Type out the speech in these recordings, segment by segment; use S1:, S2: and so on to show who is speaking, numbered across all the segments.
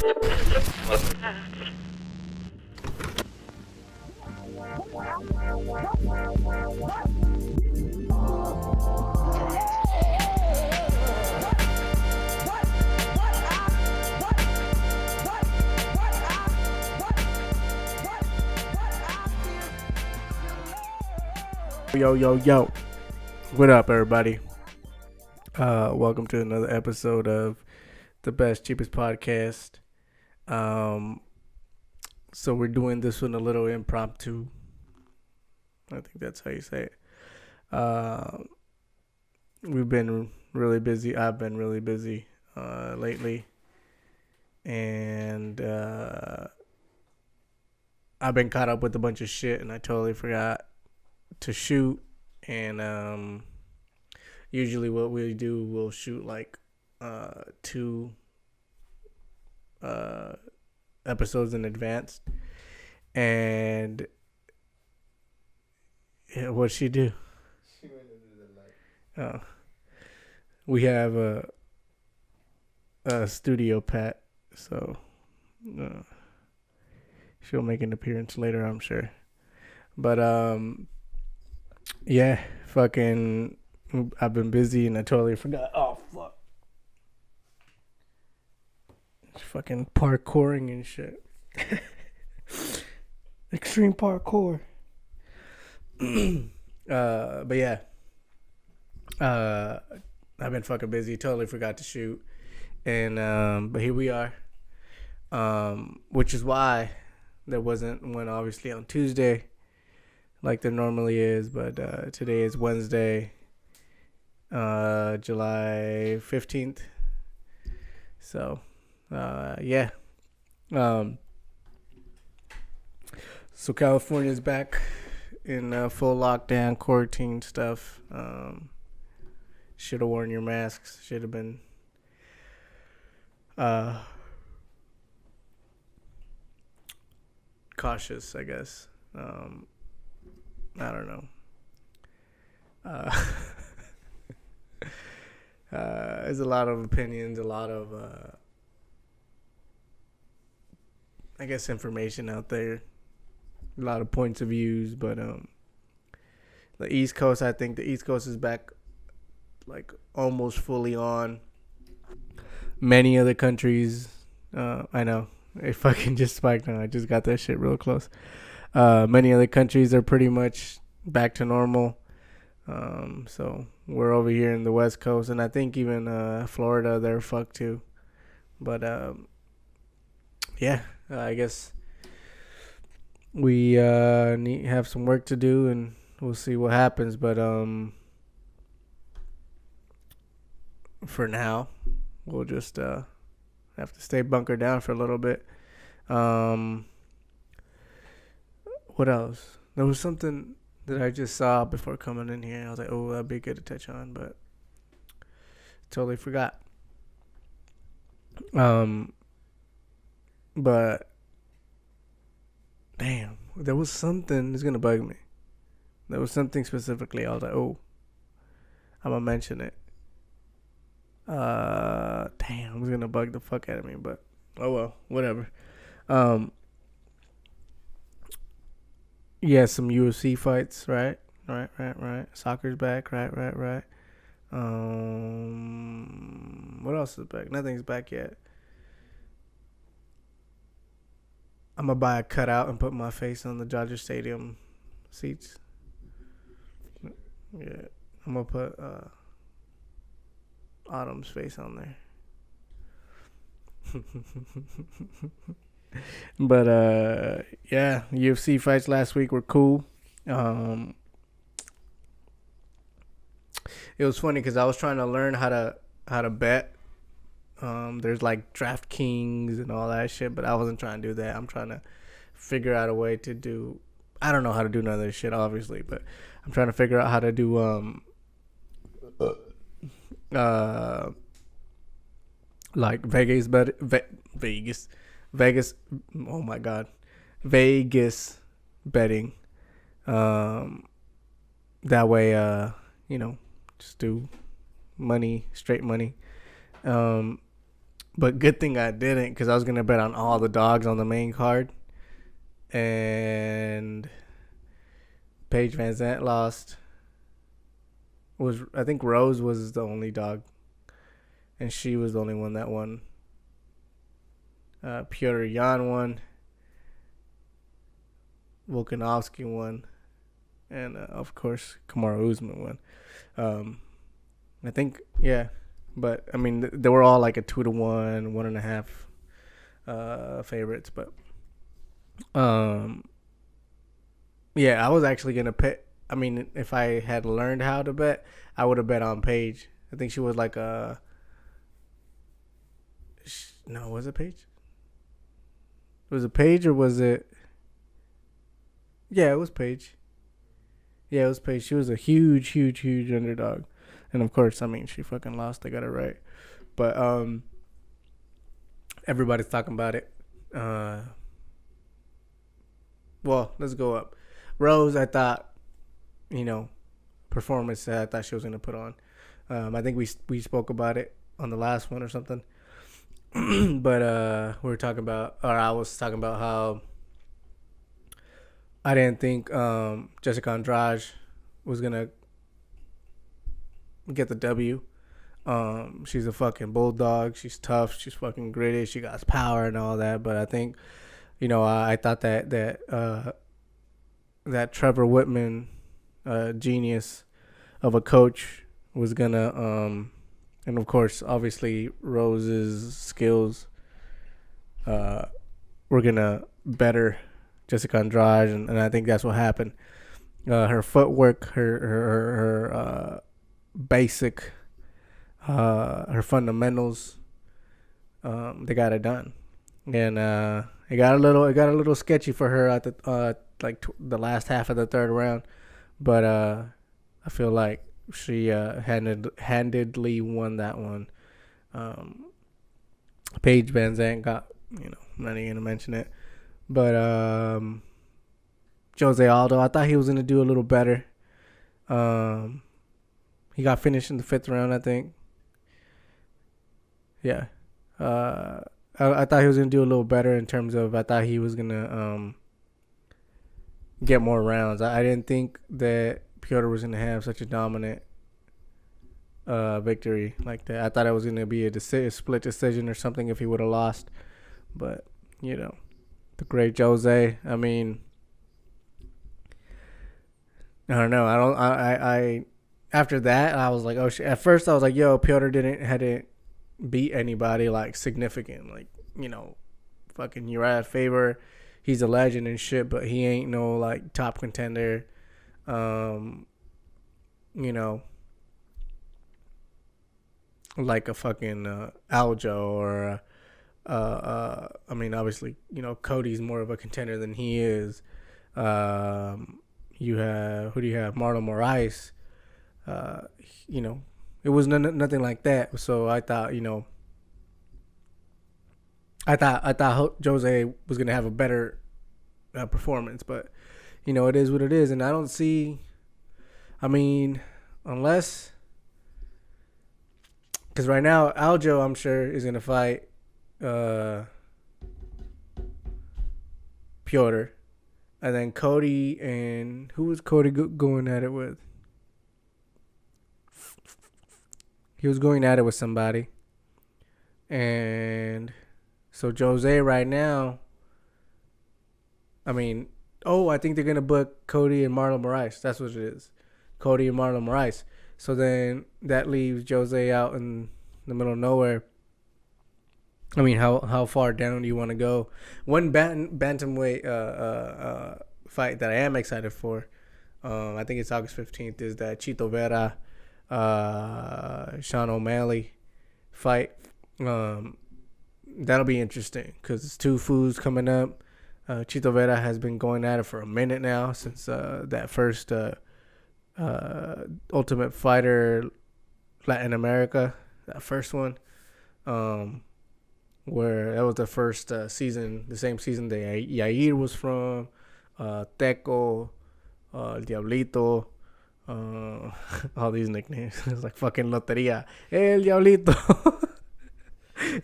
S1: Yo. What up, everybody? Welcome to another episode of the best, cheapest podcast. So we're doing this one a little impromptu. I think that's how you say it. We've been really busy. I've been really busy lately. And I've been caught up with a bunch of shit, and I totally forgot to shoot. And usually what we do, we'll shoot like 2 episodes in advance. And what'd she do? She went into the light. Oh, we have a studio pet, so she'll make an appearance later, I'm sure. But yeah, fucking, I've been busy and I totally forgot. Oh, fuck. Fucking parkouring and shit. Extreme parkour. But yeah. I've been fucking busy. Totally forgot to shoot. And, but here we are. Which is why there wasn't one obviously on Tuesday like there normally is. But today is Wednesday, July 15th. So, yeah. So California's back in full lockdown, quarantine stuff. Should have worn your masks. Should have been cautious, I guess. I don't know. There's a lot of opinions, a lot of I guess information out there, a lot of points of views, but the East Coast, I think the East Coast is back like almost fully on. Many other countries, I know it fucking just spiked on. I just got that shit real close. Many other countries are pretty much back to normal. So we're over here in the West Coast, and I think even Florida, they're fucked too. But yeah, I guess we have some work to do, and we'll see what happens. But for now, we'll just have to stay bunkered down for a little bit. What else? There was something that I just saw before coming in here. I was like, oh, that'd be good to touch on, but totally forgot. But damn, there was something that's gonna bug me. There was something specifically. I was like, oh, I'm gonna mention it. Damn, it was gonna bug the fuck out of me, but oh well, whatever. Yeah, some UFC fights, right. Soccer's back, right. What else is back? Nothing's back yet. I'm gonna buy a cutout and put my face on the Dodger Stadium seats. Yeah, I'm gonna put Autumn's face on there. But yeah, UFC fights last week were cool. It was funny because I was trying to learn how to bet. There's like DraftKings and all that shit, but I wasn't trying to do that. I'm trying to figure out a way to do. I don't know how to do none of this shit, obviously, but I'm trying to figure out how to do like Vegas Vegas, oh my god, Vegas betting. That way, just do money, straight money. But good thing I didn't, because I was gonna bet on all the dogs on the main card, and Paige Van Zandt lost. I think Rose was the only dog, and she was the only one that won. Piotr Jan won. Volkanovski won, and of course Kamaru Usman won. I think, yeah, but I mean they were all like a 2-1, 1.5 favorites, but yeah, I was actually gonna bet. I mean, if I had learned how to bet, I would have bet on Paige. I think she was like a. No, was it Paige? Was it Paige or was it? Yeah, it was Paige. Yeah, it was Paige. She was a huge, huge, huge underdog, and of course, I mean, she fucking lost. I got it right, but everybody's talking about it. Well, let's go up. Rose, I thought, performance that I thought she was gonna put on. I think we spoke about it on the last one or something. But we were talking about, or I was talking about how I didn't think Jessica Andrade was gonna get the W. She's a fucking bulldog. She's tough. She's fucking gritty. She got power and all that. But I think, I thought that Trevor Whitman, genius of a coach, was gonna and of course, obviously, Rose's skills were gonna better Jessica Andrade, and I think that's what happened. Her footwork, her basic, her fundamentals, they got it done, and it got a little sketchy for her at the the last half of the third round, but I feel like she handedly won that one. Paige Van Zandt got, I'm not even gonna mention it, but Jose Aldo, I thought he was gonna do a little better. He got finished in the 5th round, I think. Yeah. I thought he was gonna do a little better in terms of, I thought he was gonna get more rounds. I didn't think that Piotr was going to have such a dominant victory like that. I thought it was going to be a split decision or something if he would have lost. But, the great Jose, I mean, I don't know. I after that, I was like, oh shit. At first, I was like, yo, Piotr hadn't beat anybody like significant. Like, fucking Uriah Faber. He's a legend and shit, but he ain't no like top contender. Like a fucking Aljo or I mean, obviously, Cody's more of a contender than he is. You have, who do you have? Marlon Moraes. It was nothing like that. So I thought, I thought Jose was gonna have a better performance, but it is what it is, and I don't see. I mean, unless, because right now Aljo, I'm sure, is gonna fight Piotr, and then Cody, and who was Cody going at it with? He was going at it with somebody, and so Jose right now, I mean, I think they're going to book Cody and Marlon Moraes. That's what it is. Cody and Marlon Moraes. So then that leaves Jose out in the middle of nowhere. I mean, how far down do you want to go? One bantamweight fight that I am excited for, I think it's August 15th, is that Chito Vera, Sean O'Malley fight. That'll be interesting because it's two fools coming up. Chito Vera has been going at it for a minute now since that first Ultimate Fighter Latin America, that first one, where that was the first season, the same season that Yair was from, Teco, El Diablito, all these nicknames. It's like fucking Loteria, El Diablito.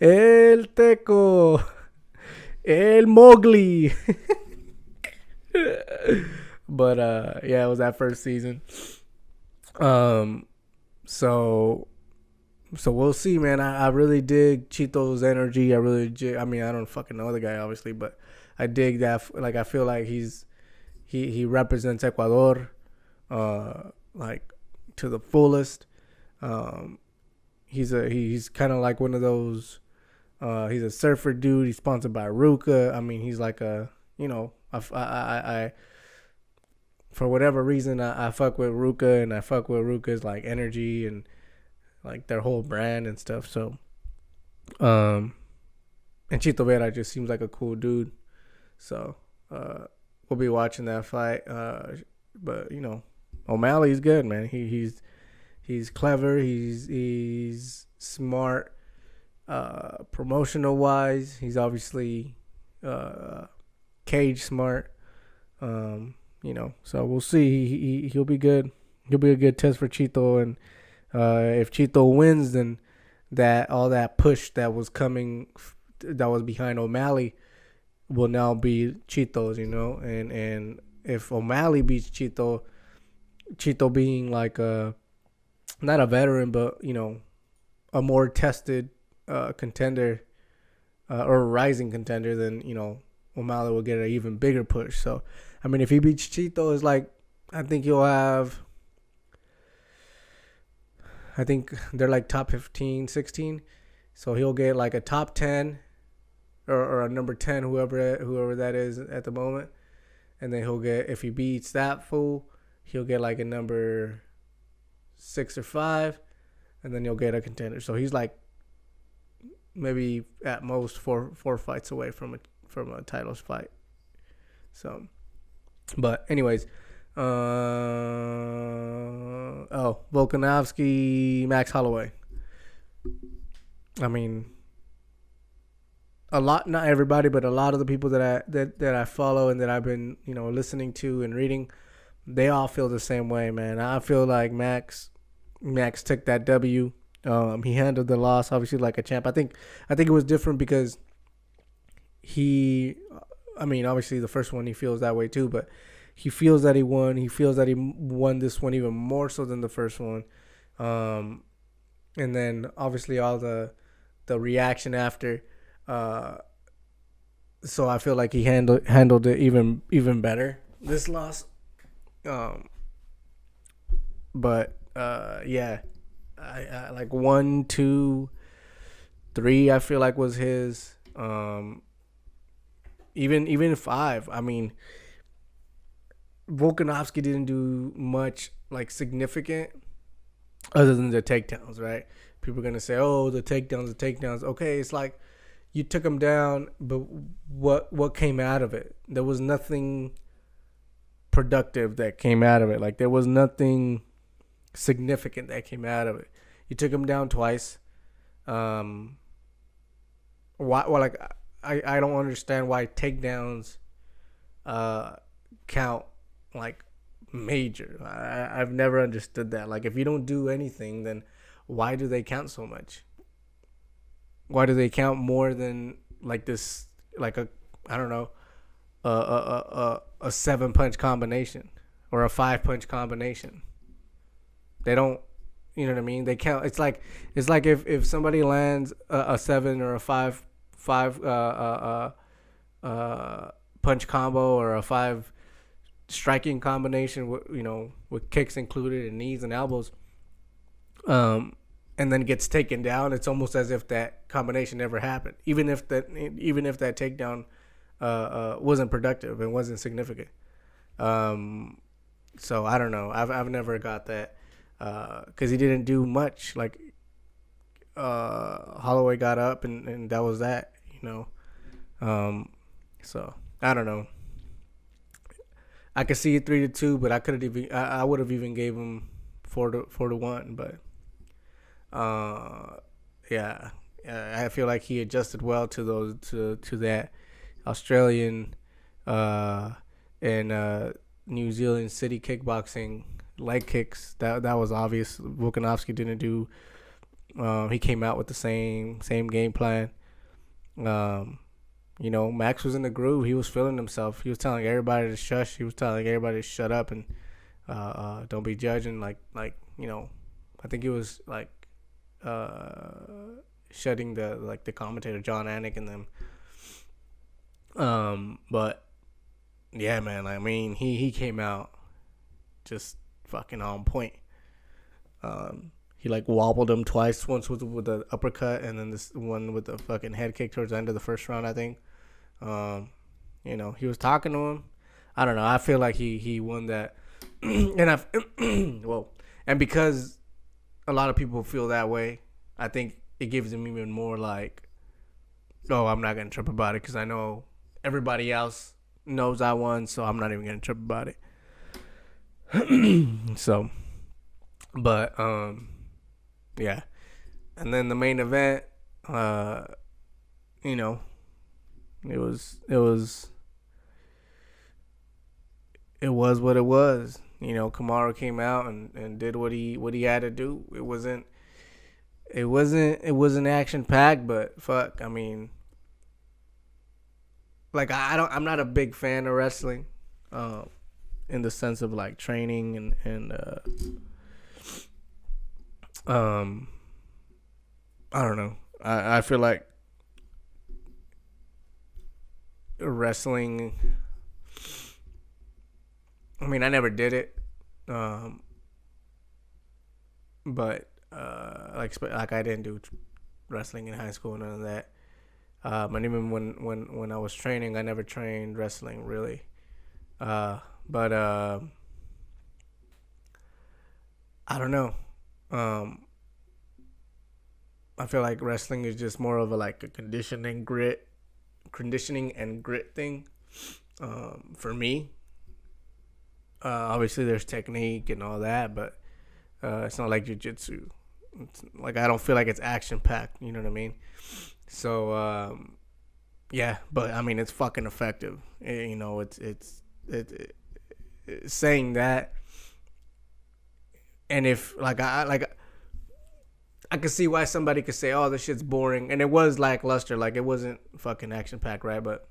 S1: El Teco. El Mowgli. But yeah, it was that first season. So we'll see, man. I really dig Chito's energy. I mean, I don't fucking know the guy, obviously, but I dig that. Like, I feel like he represents Ecuador, like, to the fullest. He's kind of like one of those. He's a surfer dude. He's sponsored by Ruka. I mean, he's like a, I for whatever reason, I fuck with Ruka, and I fuck with Ruka's like energy and like their whole brand and stuff. So, and Chito Vera just seems like a cool dude. So, we'll be watching that fight. But O'Malley's good, man. He's clever. He's smart. Promotional wise, he's obviously cage smart. So we'll see. He'll be good. He'll be a good test for Chito, and if Chito wins, then all that push that was coming, that was behind O'Malley, will now be Chito's. And if O'Malley beats Chito being like not a veteran, but a more tested contender or a rising contender, then O'Malley will get an even bigger push. So, I mean, if he beats Chito, it's like, I think they're like top 15, 16. So he'll get like a top 10 or a number 10, whoever that is at the moment. And then if he beats that fool, he'll get like a number 6 or 5. And then he'll get a contender. So he's like maybe at most four fights away from a titles fight. So, but anyways, Volkanovski, Max Holloway. I mean, not everybody, but a lot of the people that I follow and that I've been listening to and reading, they all feel the same way, man. I feel like Max took that W. He handled the loss obviously like a champ. I think it was different because obviously the first one he feels that way too, but he feels that he won. He feels that he won this one even more so than the first one. And then obviously all the reaction after. So I feel like he handled it even better, this loss. But yeah. I like 1, 2, 3. I feel like was his. Even 5. I mean, Volkanovski didn't do much like significant, other than the takedowns. Right? People are gonna say, "Oh, the takedowns." Okay, it's like you took him down, but what came out of it? There was nothing productive that came out of it. Like, there was nothing significant that came out of it. You took him down twice. Why? Well, like, I don't understand why takedowns count like major. I've never understood that. Like, if you don't do anything, then why do they count so much? Why do they count more than like this? Like a 7-punch combination or a 5-punch combination. They don't, you know what I mean? They count. It's like if somebody lands a 7 or a 5 punch combo or a 5 striking combination with kicks included and knees and elbows, and then gets taken down. It's almost as if that combination never happened, even if that takedown wasn't productive and wasn't significant. So I don't know. I've never got that. Because he didn't do much. Like, Holloway got up and that was that, So I don't know. I could see it 3-2, but I would have even gave him 4-1. But yeah, I feel like he adjusted well to that Australian and New Zealand city kickboxing leg kicks. That was obvious. Volkanovski didn't do He came out with the same game plan. Max was in the groove. He was feeling himself. He was telling everybody to shush. He was telling everybody to shut up and don't be judging. I think he was shutting the commentator John Anik and them. But yeah, man. I mean, he came out just fucking on point. He wobbled him twice. Once with the uppercut, and then this one with the fucking head kick towards the end of the first round, I think. He was talking to him. I don't know. I feel like he won that, and because a lot of people feel that way, I think it gives him even more I'm not gonna trip about it because I know everybody else knows I won, so I'm not even gonna trip about it. So, but yeah, and then the main event, it was what it was. Kamaru came out and did what he had to do. It wasn't action packed, but fuck, I mean, I'm not a big fan of wrestling, in the sense of training and I don't know. I feel like wrestling. I mean, I never did it, but I didn't do wrestling in high school, none of that. And even when I was training, I never trained wrestling really. But I don't know. I feel like wrestling is just more of a conditioning and grit thing. For me, obviously there's technique and all that, but it's not like jiu-jitsu. I don't feel like it's action packed. You know what I mean? So yeah, but I mean it's fucking effective. It's saying that, and if I could see why somebody could say, "Oh, this shit's boring," and it was lackluster. It wasn't fucking action packed, right? But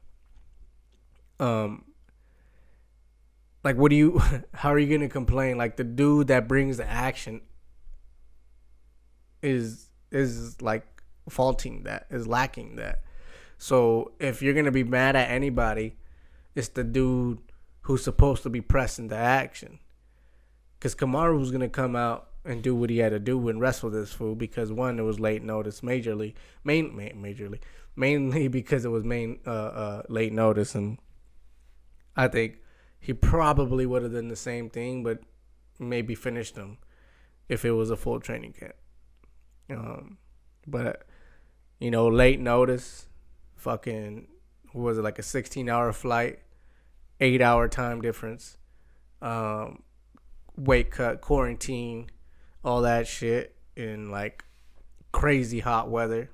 S1: what do you? How are you gonna complain? The dude that brings the action is faulting that, is lacking that. So if you're gonna be mad at anybody, it's the dude who's supposed to be pressing the action. Because Kamaru's gonna come out and do what he had to do and wrestle this fool because one, it was late notice, mainly because it was late notice, and I think he probably would have done the same thing, but maybe finished him if it was a full training camp. But late notice, fucking, was it a 16-hour flight, 8-hour time difference, weight cut, quarantine, all that shit in crazy hot weather.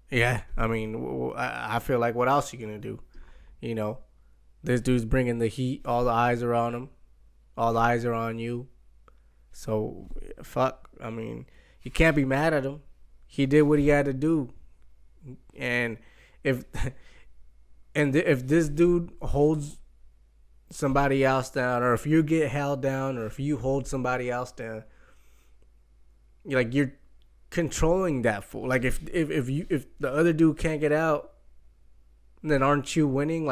S1: Yeah, I mean, I feel like what else you gonna do? This dude's bringing the heat. All the eyes are on him. All the eyes are on you. So fuck. I mean, you can't be mad at him. He did what he had to do, and if this dude holds somebody else down, or if you get held down, or if you hold somebody else down, you're controlling that fool. If the other dude can't get out, then aren't you winning?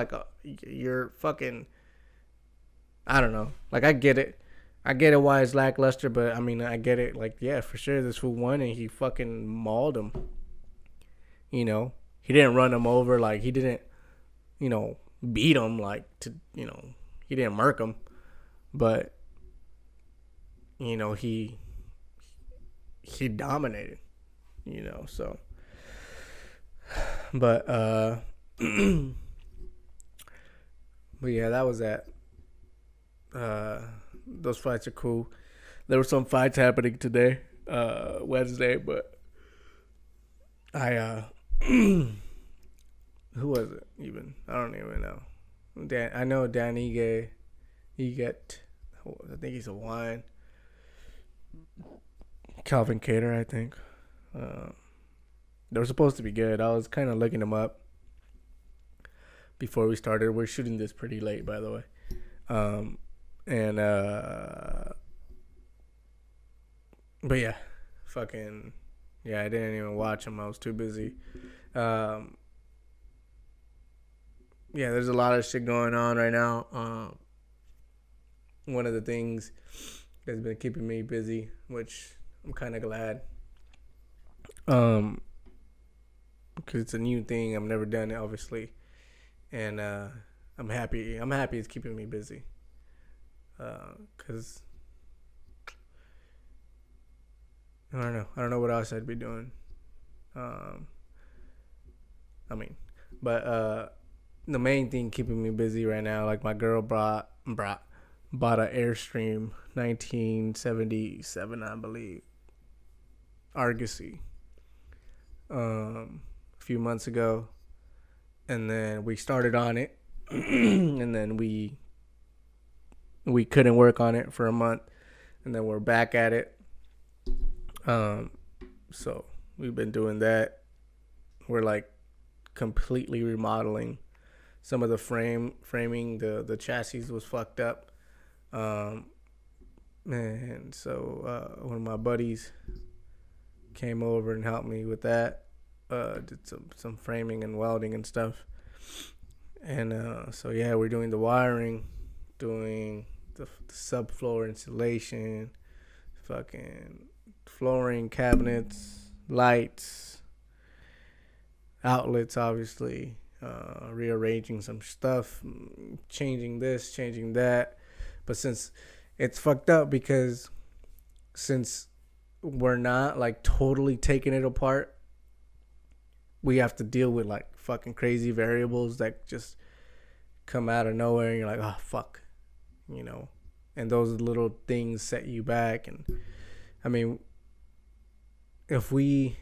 S1: You're fucking, I don't know. I get it why it's lackluster, but I mean, I get it. Yeah, for sure, this fool won and he fucking mauled him. He didn't run him over. He didn't, beat him. He didn't murk him, but he dominated. So, but but yeah, that was that. Those fights are cool. There were some fights happening today, Wednesday, but I who was it even? I don't even know. I know Dan Ige, I think he's a Hawaiian. Calvin Cater, I think. They were supposed to be good. I was kind of looking them up before we started. We're shooting this pretty late, by the way. And but yeah, fucking yeah. I didn't even watch them. I was too busy. Yeah, there's a lot of shit going on right now. One of the things that's been keeping me busy, which I'm kind of glad. Because it's a new thing. I've never done it, obviously, and I'm happy. I'm happy it's keeping me busy. Because I don't know. I don't know what else I'd be doing. But the main thing keeping me busy right now, like my girl bought an Airstream 1977, I believe, Argosy, a few months ago, and then we started on it, and then we couldn't work on it for a month, and then we're back at it. So we've been doing that. We're like completely remodeling some of the framing. The chassis was fucked up. And so one of my buddies came over and helped me with that. Did some framing and welding and stuff. And so yeah, we're doing the wiring, doing the subfloor insulation, fucking flooring, cabinets, lights, outlets, obviously, rearranging some stuff, changing this, changing that. But since it's fucked up, because since we're not like totally taking it apart, we have to deal with like fucking crazy variables that just come out of nowhere, and you're like, oh fuck, and those little things set you back. And I mean, if we,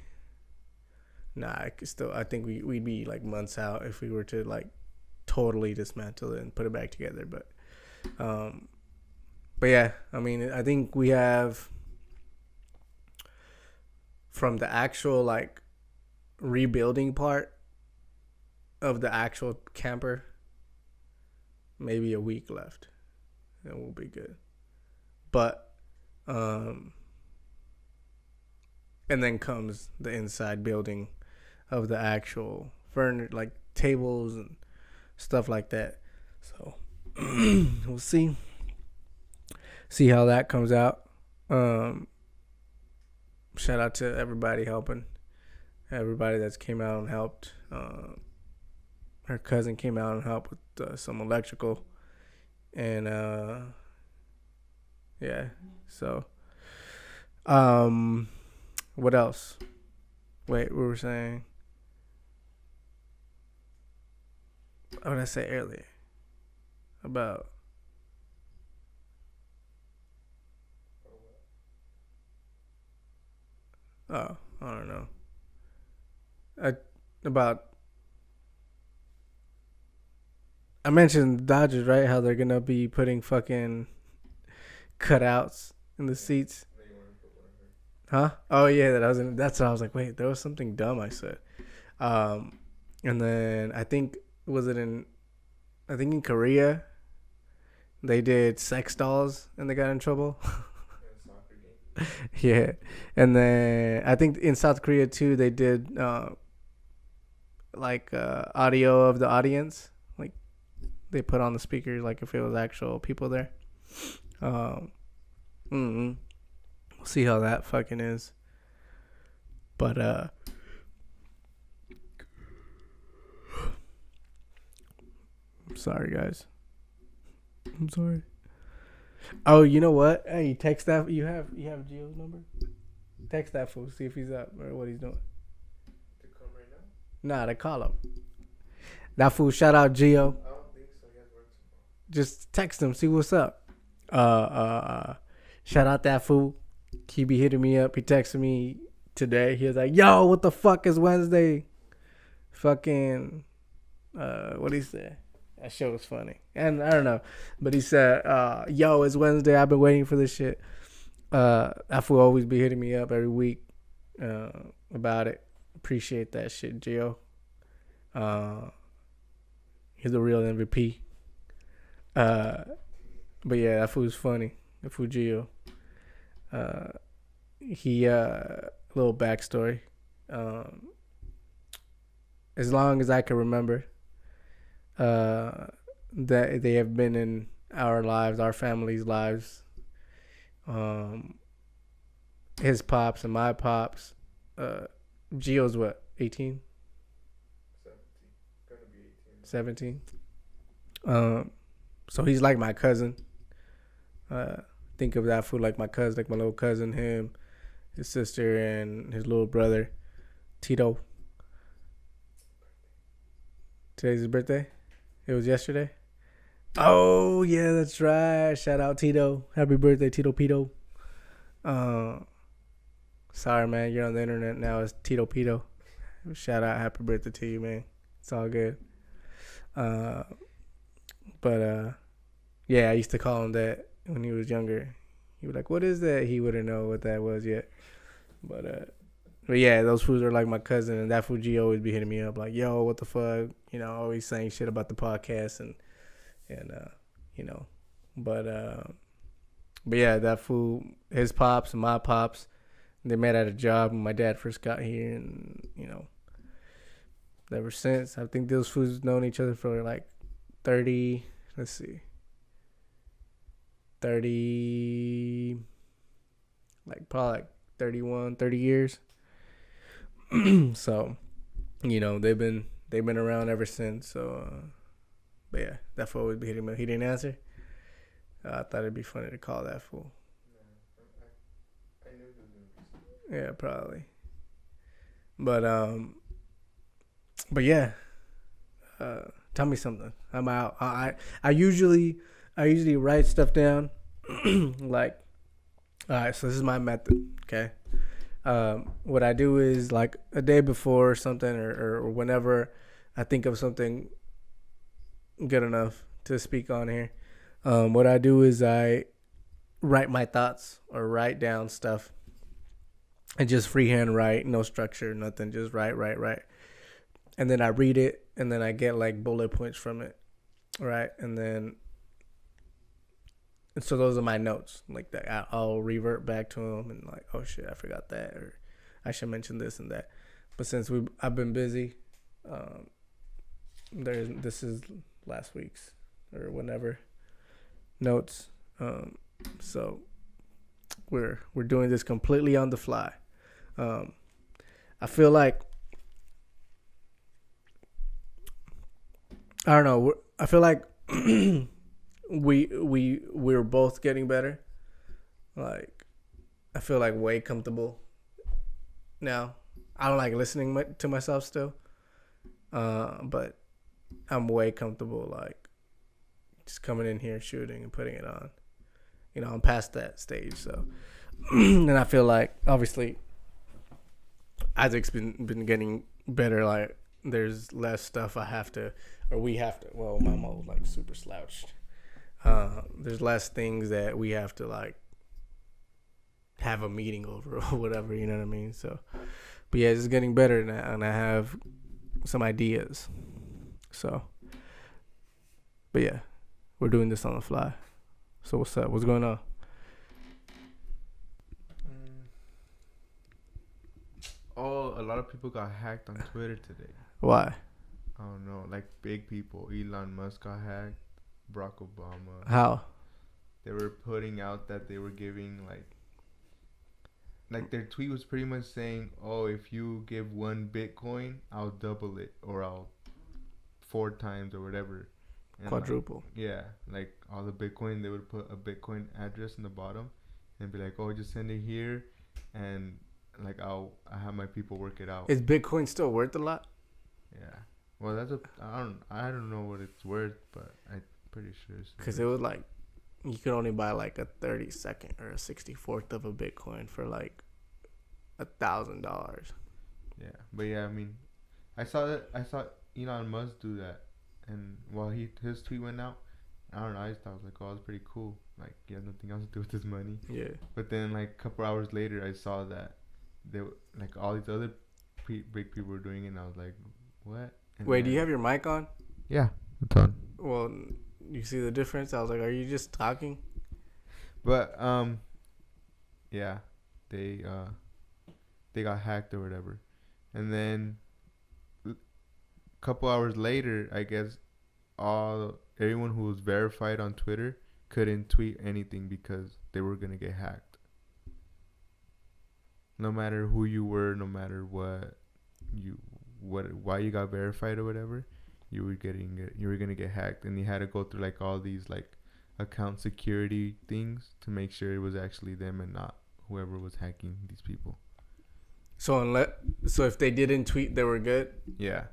S1: I think we'd be like months out if we were to like totally dismantle it and put it back together. But yeah, I mean, I think we have, from the actual like rebuilding part of the actual camper, maybe a week left, and we'll be good. But and then comes the inside building of the actual furniture, like tables and stuff like that. So we'll see how that comes out. Shout out to everybody helping, everybody that's came out and helped. Her cousin came out and helped with some electrical, and yeah. So what else? Wait, we were saying, what did I say earlier about? Oh, I don't know. I mentioned Dodgers, right? How they're gonna be putting fucking cutouts in the seats. Huh? Oh yeah, that's what I was like. Wait, there was something dumb I said. And then I think in Korea, they did sex dolls and they got in trouble. Yeah, and then I think in South Korea too, they did audio of the audience, like they put on the speakers, like if it was actual people there. We'll see how that fucking is. But I'm sorry, guys. I'm sorry. Oh, you know what? Hey, text that. You have Gio's number? Text that fool. See if he's up or what he's doing.
S2: To come right now?
S1: Nah, to call him. That fool. Shout out Gio.
S2: I don't think so. He has work tomorrow.
S1: Just text him. See what's up. Shout out that fool. He be hitting me up. He texted me today. He was like, "Yo, what the fuck is Wednesday?" Fucking, what he say? That shit was funny. And I don't know, but he said, "Yo, it's Wednesday. I've been waiting for this shit." That fool always be hitting me up every week about it. Appreciate that shit, Gio. He's a real MVP. But yeah, that fool's funny. That fool Gio. He little backstory. As long as I can remember, that they have been in our lives, our family's lives. His pops and my pops. Gio's what, 18?
S2: 17. Gonna be 18.
S1: 17. So he's like my cousin. Think of that fool like my cousin, like my little cousin, him, his sister, and his little brother, Tito. Today's his birthday. It was yesterday. Oh yeah, that's right. Shout out Tito. Happy birthday, Tito Pito. Sorry man, you're on the internet now. It's Tito Pito. Shout out, happy birthday to you, man. It's all good. But yeah, I used to call him that when he was younger. He was like, "What is that?" He wouldn't know what that was yet. But yeah, those fools are like my cousin, and that fool G always be hitting me up like, "Yo, what the fuck?" You know, always saying shit about the podcast and you know, but yeah, that fool, his pops and my pops, they met at a job when my dad first got here, and you know, ever since, I think those fools known each other for like 30. Let's see. 30, like probably like 31, 30 years. So, you know, they've been around ever since. So, but yeah, that fool always be hitting me. He didn't answer. I thought it'd be funny to call that fool.
S2: I knew he was gonna be.
S1: Yeah, probably. But yeah. Tell me something. I'm out. I usually write stuff down. Like, all right, so this is my method. Okay. What I do is like a day before or something, or whenever I think of something good enough to speak on here. What I do is I write my thoughts or write down stuff and just freehand write, no structure, nothing, just write. And then I read it and then I get like bullet points from it. Right. And so those are my notes. Like that, I'll revert back to them and like, oh shit, I forgot that, or I should mention this and that. But since I've been busy, this is last week's or whenever notes. So we're doing this completely on the fly. I feel like, I don't know. I feel like we're both getting better. Like, I feel like way comfortable now. I don't like listening to myself still, but I'm way comfortable. Like, just coming in here, shooting, and putting it on. You know, I'm past that stage. So, and I feel like obviously Isaac's been getting better. Like, there's less stuff I have to, or we have to. Well, my mom was like super slouched. There's less things that we have to like have a meeting over or whatever, you know what I mean? So, but yeah, it's getting better now, and I have some ideas. So, but yeah, we're doing this on the fly. So what's up? What's going on?
S3: Oh, a lot of people got hacked on Twitter today.
S1: Why?
S3: I don't know, like big people. Elon Musk got hacked. Barack Obama.
S1: How?
S3: They were putting out that they were giving like their tweet was pretty much saying, "Oh, if you give 1 Bitcoin, I'll double it, or I'll 4 times or whatever." And
S1: Quadruple.
S3: Like, yeah, like all the Bitcoin, they would put a Bitcoin address in the bottom and be like, "Oh, just send it here, and like I have my people work it out."
S1: Is Bitcoin still worth a lot?
S3: Yeah. Well, I don't know what it's worth, but I'm pretty sure it's
S1: Because it was like, you could only buy like a 32nd or a 64th of a Bitcoin for like $1,000.
S3: Yeah, but yeah, I mean, I saw Elon Musk do that, and while his tweet went out, I don't know. I just thought, like, oh, it's pretty cool. Like, you have nothing else to do with this money.
S1: Yeah.
S3: But then, like, a couple hours later, I saw that like all these other big people were doing it, and I was like, what? And
S1: Wait, do you have your mic on?
S3: Yeah, it's on.
S1: Well, you see the difference? I was like, are you just talking?
S3: But yeah, they got hacked or whatever, and then a couple hours later, I guess everyone who was verified on Twitter couldn't tweet anything because they were gonna get hacked. No matter who you were, no matter why you got verified or whatever, you were gonna get hacked, and you had to go through like all these like account security things to make sure it was actually them and not whoever was hacking these people.
S1: So if they didn't tweet, they were good.
S3: Yeah.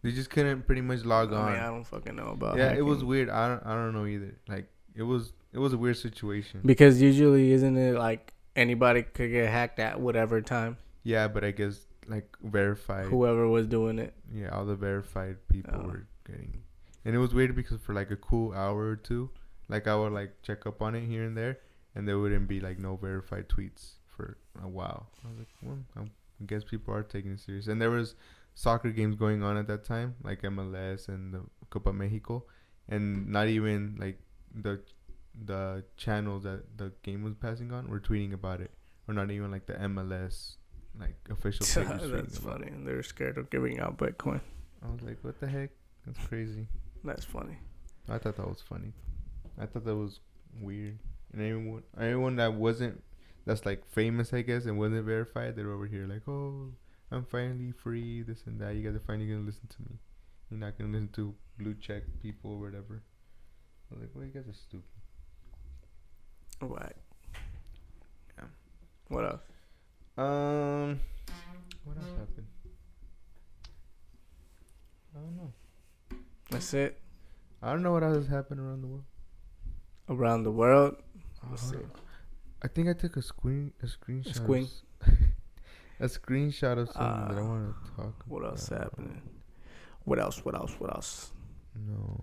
S3: They just couldn't pretty much log on.
S1: I mean, I don't fucking know about.
S3: Yeah,
S1: hacking.
S3: it was weird. I don't know either. Like it was a weird situation.
S1: Because usually, isn't it like anybody could get hacked at whatever time?
S3: Yeah, but I guess like verified.
S1: Whoever was doing it.
S3: Yeah, all the verified people were getting. And it was weird because for like a cool hour or two, like I would like check up on it here and there, and there wouldn't be like no verified tweets for a while. I was like, well, I guess people are taking it serious. And there was soccer games going on at that time, like MLS and the Copa Mexico, and not even like the channels that the game was passing on were tweeting about it, or not even like the MLS like official page was
S1: That's funny. And they're scared of giving out Bitcoin.
S3: I was like, what the heck? That's crazy.
S1: That's funny.
S3: I thought that was funny. I thought that was weird. And everyone that's like famous, I guess, and wasn't verified, they're over here like, oh, I'm finally free, this and that. You guys are finally gonna listen to me. You're not gonna listen to blue check people or whatever. I was like, well, you guys are stupid.
S1: What?
S3: Yeah.
S1: What else?
S3: What else happened? I don't know.
S1: That's it.
S3: I don't know what else happened around the world.
S1: Around the world. Let's see.
S3: I think I took a screenshot.
S1: Squing.
S3: A screenshot of something that I want to talk about.
S1: What else happening? What else?
S3: No.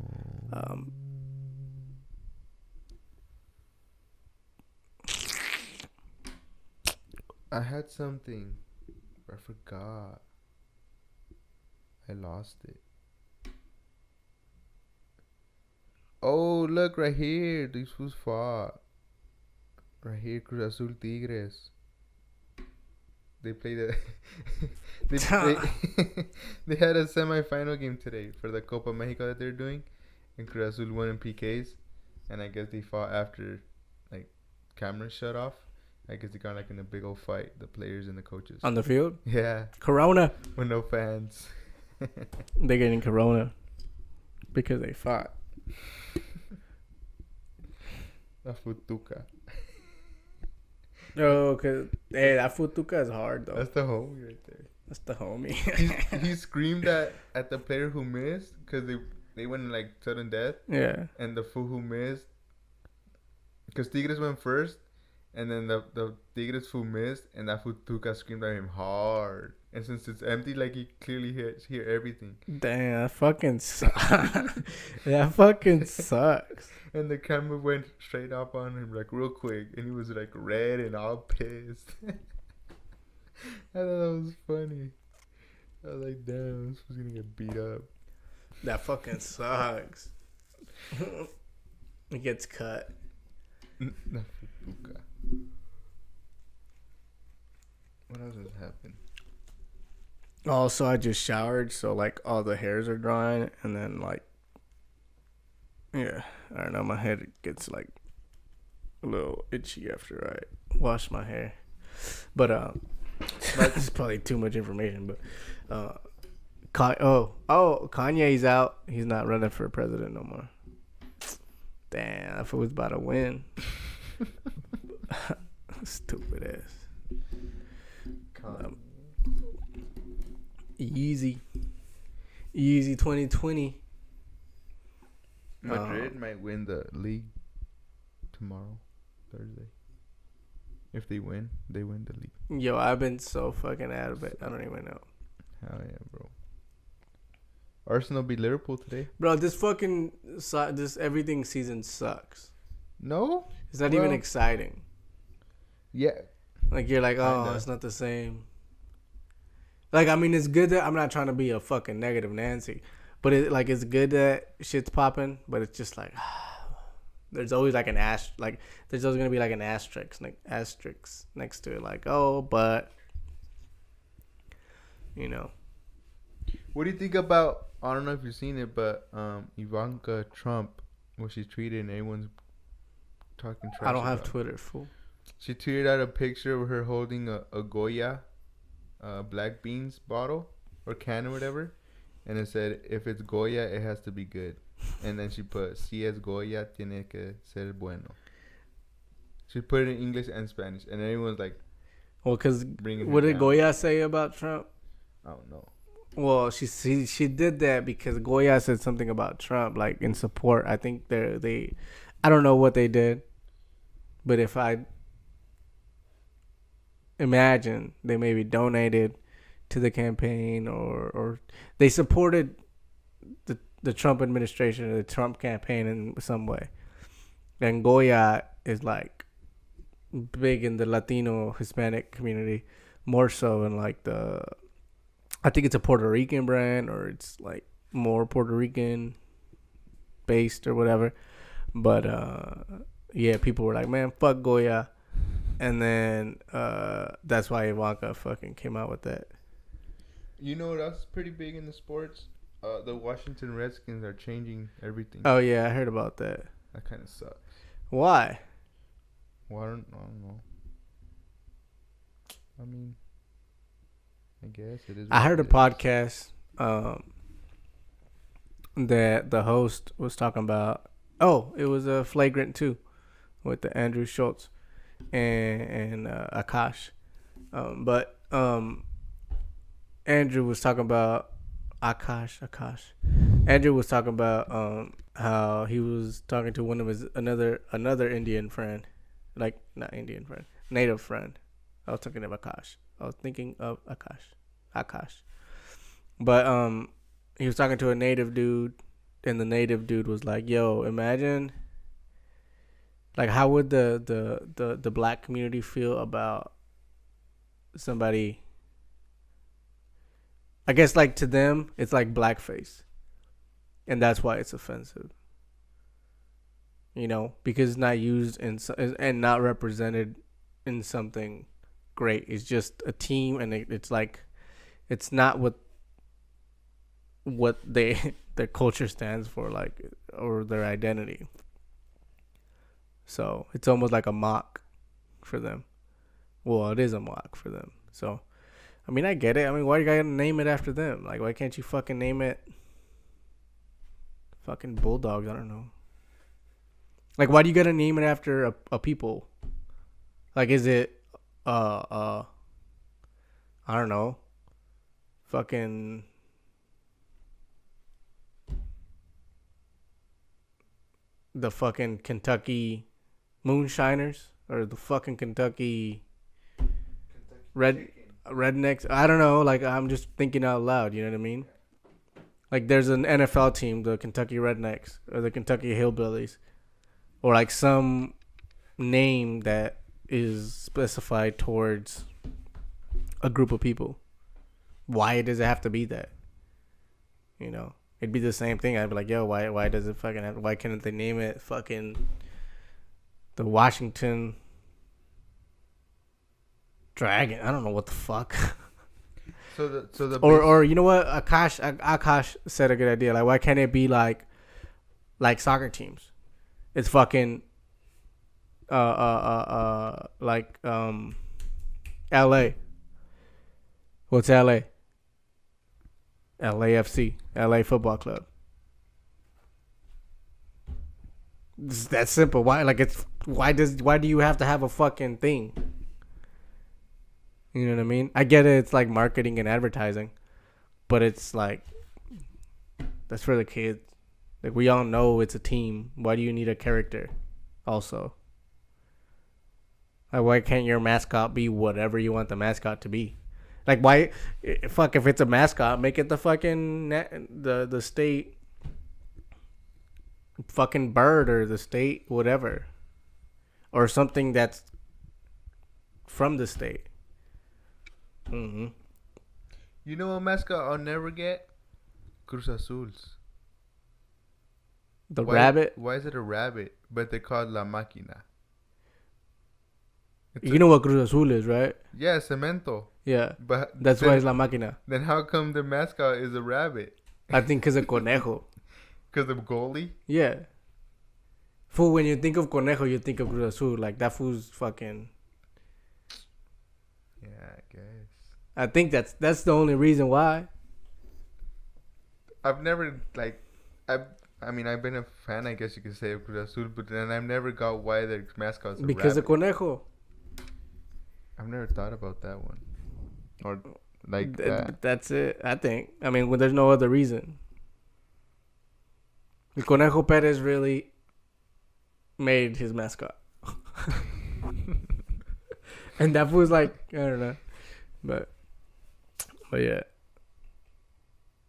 S3: I had something. I forgot. I lost it. Oh, look right here. These fools fought. Right here, Cruz Azul Tigres. They played a they had a semi-final game today for the Copa Mexico that they're doing, and Cruz Azul won in PKs, and I guess they fought after like cameras shut off. I guess they got like in a big old fight, the players and the coaches.
S1: On the field?
S3: Yeah.
S1: Corona.
S3: With no fans.
S1: They're getting Corona because they fought.
S3: La futuca.
S1: Oh, cause hey, that futuca is hard though.
S3: That's the homie right there.
S1: That's the homie.
S3: he screamed at the player who missed because they went in like sudden death.
S1: Yeah.
S3: And the fool who missed, because Tigres went first, and then the Tigres fool missed, and that futuca screamed at him hard. And since it's empty, like he clearly hear everything.
S1: Damn, that fucking sucks. That fucking sucks.
S3: And the camera went straight up on him like real quick, and he was like red and all pissed. I thought that was funny. I was like, damn, this was gonna get beat up.
S1: That fucking sucks. It gets cut.
S3: What else has happened?
S1: Also, I just showered, so like all the hairs are drying, and then like, yeah, I don't know, my head gets like a little itchy after I wash my hair. But that's probably too much information. But Kanye's out. He's not running for president no more. Damn, if it was about to win. Stupid ass. Easy 2020.
S3: Madrid might win the league tomorrow, Thursday. If they win, they win the league.
S1: Yo, I've been so fucking out of it. I don't even know.
S3: Hell yeah, bro. Arsenal beat Liverpool today.
S1: Bro, this fucking this everything season sucks.
S3: No,
S1: It's not even exciting.
S3: Yeah,
S1: Like you're like, oh,
S3: Kinda.
S1: it's not the same. Like I mean, it's good that I'm not trying to be a fucking negative Nancy, but it's good that shit's popping. But it's just like there's always like there's always gonna be like an asterisk next to it. Like but you know.
S3: What do you think about? I don't know if you've seen it, but Ivanka Trump, when she tweeted and everyone's talking trash.
S1: I don't have
S3: about.
S1: Twitter, fool.
S3: She tweeted out a picture of her holding a Goya, black beans bottle or can or whatever, and it said, "If it's Goya, it has to be good." And then she put, "Si es Goya, tiene que ser bueno." She put it in English and Spanish, and everyone's like,
S1: Well, because
S3: bringing.
S1: what did
S3: down.
S1: Goya say about Trump?
S3: I don't know.
S1: Well, she did that because Goya said something about Trump, like in support. I think they, I don't know what they did, but if I imagine they maybe donated to the campaign or they supported the Trump administration or the Trump campaign in some way. And Goya is like big in the Latino Hispanic community, more so in like I think it's a Puerto Rican brand or it's like more Puerto Rican based or whatever. But yeah, people were like, man, fuck Goya. And then that's why Ivanka fucking came out with that.
S3: You know what else is pretty big in the sports? The Washington Redskins are changing everything.
S1: Oh yeah, I heard about that.
S3: That kind of sucks.
S1: Why?
S3: Well, I don't know. I mean, I guess it is.
S1: I heard a podcast that the host was talking about. Oh, it was a Flagrant 2 with the Andrew Schultz and Akash. But Andrew was talking about Akash. Andrew was talking about how he was talking to one of his another Indian friend, like not Indian friend, native friend. I was thinking of Akash. But he was talking to a native dude, and the native dude was like, "Yo, imagine, like, how would the black community feel about somebody?" I guess like to them, it's like blackface, and that's why it's offensive. You know, because it's not used and not represented in something great. It's just a team, and it's like, it's not what their culture stands for, like, or their identity. So it's almost like a mock for them. Well, it is a mock for them. So, I mean, I get it. I mean, why you gotta name it after them? Like, why can't you fucking name it fucking Bulldogs? I don't know. Like, why do you gotta name it after a people? Like, is it I don't know, fucking the fucking Kentucky Moonshiners or the fucking Kentucky Rednecks? I don't know. Like, I'm just thinking out loud. You know what I mean? Like, there's an NFL team, the Kentucky Rednecks or the Kentucky Hillbillies, or like some name that is specified towards a group of people. Why does it have to be that? You know, it'd be the same thing. I'd be like, yo, why does it fucking have, why can't they name it fucking the Washington Dragon? I don't know what the fuck.
S3: So the
S1: or you know what? Akash said a good idea. Like, why can't it be like soccer teams? It's fucking like LA. What's LA? LAFC, LA Football Club. It's that simple. Why? Like, it's why do you have to have a fucking thing? You know what I mean? I get it. It's like marketing and advertising, but it's like, that's for the kids. Like, we all know it's a team. Why do you need a character? Also, like, why can't your mascot be whatever you want the mascot to be? Like why? Fuck, if it's a mascot, make it the fucking the state fucking bird or the state whatever, or something that's from the state. Mm-hmm.
S3: You know a mascot I'll never get? Cruz Azuls.
S1: The rabbit.
S3: Why is it a rabbit? But they call it La Máquina.
S1: You know what Cruz Azul is, right?
S3: Yeah, Cemento.
S1: Yeah.
S3: But
S1: That's why it's La Máquina.
S3: Then how come the mascot is a rabbit?
S1: I think because of Conejo.
S3: Because of goalie?
S1: Yeah. Fool, when you think of Conejo, you think of Cruz Azul. Like, that fool's fucking...
S3: Yeah, I guess.
S1: I think that's the only reason why.
S3: I've never, I've been a fan, I guess you could say, of Cruz Azul, but then I've never got why their mascot's a
S1: because
S3: rabbit.
S1: of Conejo.
S3: I've never thought about that one. Or like that.
S1: That's it, I think. I mean, when there's no other reason. The Conejo Perez really made his mascot. And that was like, I don't know. But yeah.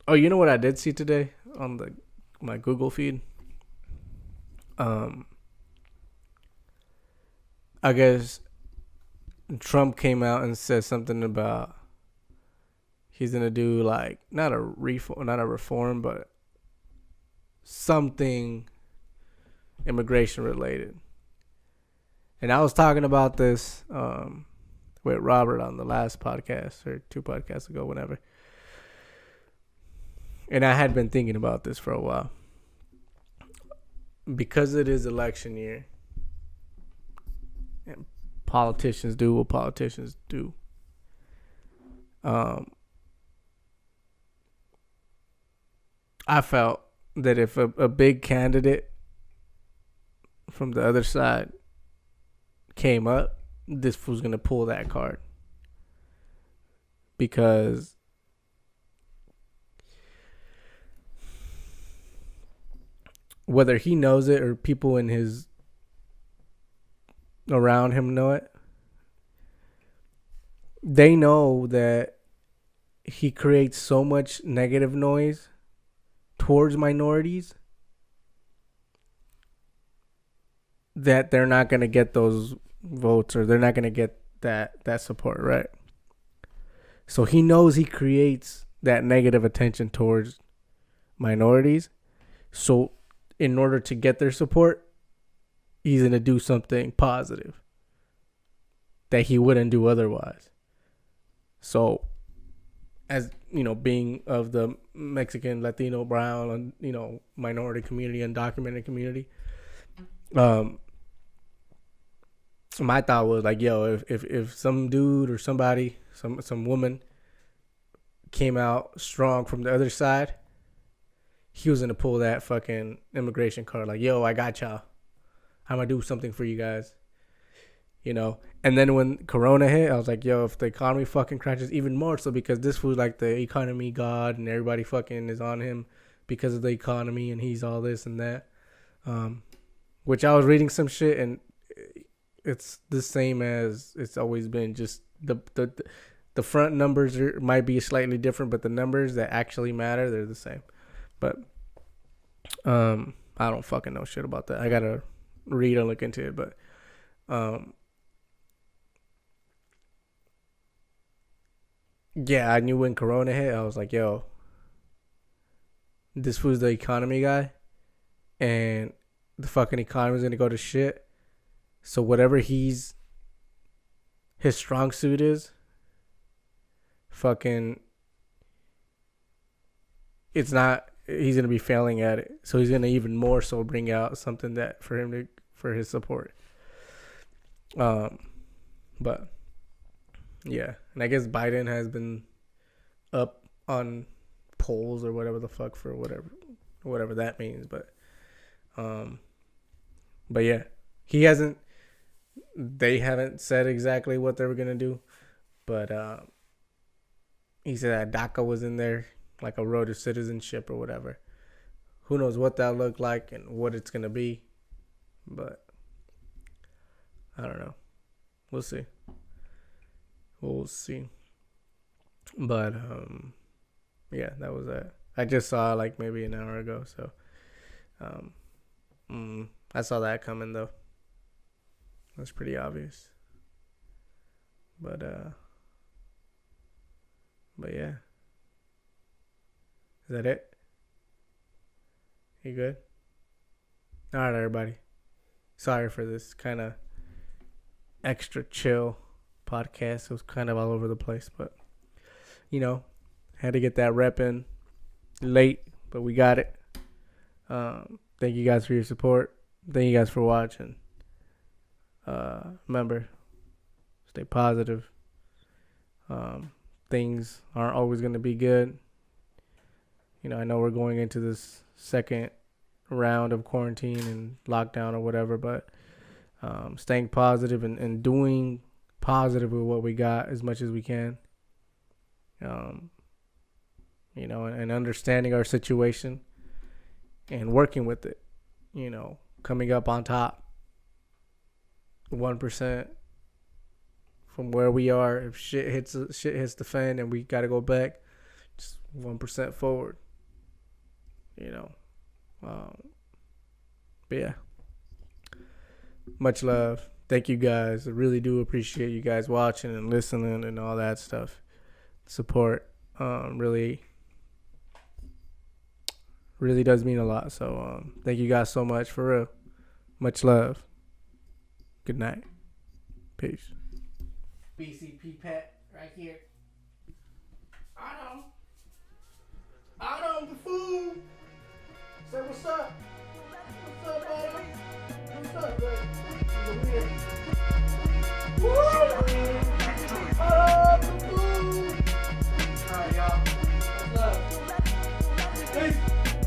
S1: Oh, you know what I did see today on my Google feed? I guess Trump came out and said something about he's gonna do like not a reform, but something immigration related. And I was talking about this with Robert on the last podcast or 2 podcasts ago, whenever. And I had been thinking about this for a while. Because it is election year, and politicians do what politicians do. I felt that if a big candidate from the other side came up, this was going to pull that card. Because whether he knows it or people in his around him know it, they know that he creates so much negative noise towards minorities that they're not going to get those votes, or they're not going to get that support, right? So he knows he creates that negative attention towards minorities. So in order to get their support, he's going to do something positive that he wouldn't do otherwise. So, as you know, being of the Mexican, Latino, brown, and minority community, undocumented community, my thought was like, yo, if some dude or somebody, some woman came out strong from the other side, he was gonna pull that fucking immigration card. Like, yo, I got y'all. I'm gonna do something for you guys. And then when Corona hit, I was like, yo, if the economy fucking crashes, even more so, because this was like the economy god and everybody fucking is on him because of the economy and he's all this and that. Which I was reading some shit and it's the same as it's always been. Just the front numbers might be slightly different, but the numbers that actually matter, they're the same. But I don't fucking know shit about that. I gotta read and look into it. But yeah, I knew when Corona hit, I was like, yo, this was the economy guy, and the fucking economy is gonna go to shit. So whatever his strong suit is, fucking, it's not. He's gonna be failing at it. So he's gonna even more so bring out something that for his support. But yeah, and I guess Biden has been up on polls or whatever the fuck for whatever that means. But yeah, they haven't said exactly what they were gonna do, but he said that DACA was in there, like a road to citizenship or whatever. Who knows what that looked like and what it's gonna be, but I don't know. We'll see. But yeah, that was it. I just saw like maybe an hour ago, so I saw that coming though. That's pretty obvious. But yeah. Is that it? You good? All right, everybody. Sorry for this kind of extra chill podcast. It was kind of all over the place, but had to get that rep in late, but we got it. Thank you guys for your support. Thank you guys for watching. Remember, stay positive. Things aren't always going to be good. I know we're going into this second round of quarantine and lockdown or whatever, but staying positive and doing positive with what we got as much as we can. And understanding our situation and working with it, coming up on top 1% from where we are. If shit hits the fan and we got to go back, just 1% forward, but yeah, much love. Thank you guys. I really do appreciate you guys watching and listening and all that stuff. Support really does mean a lot. So thank you guys so much, for real. Much love. Good night. Peace. BCP Pet right here. I know the food. Say what's up.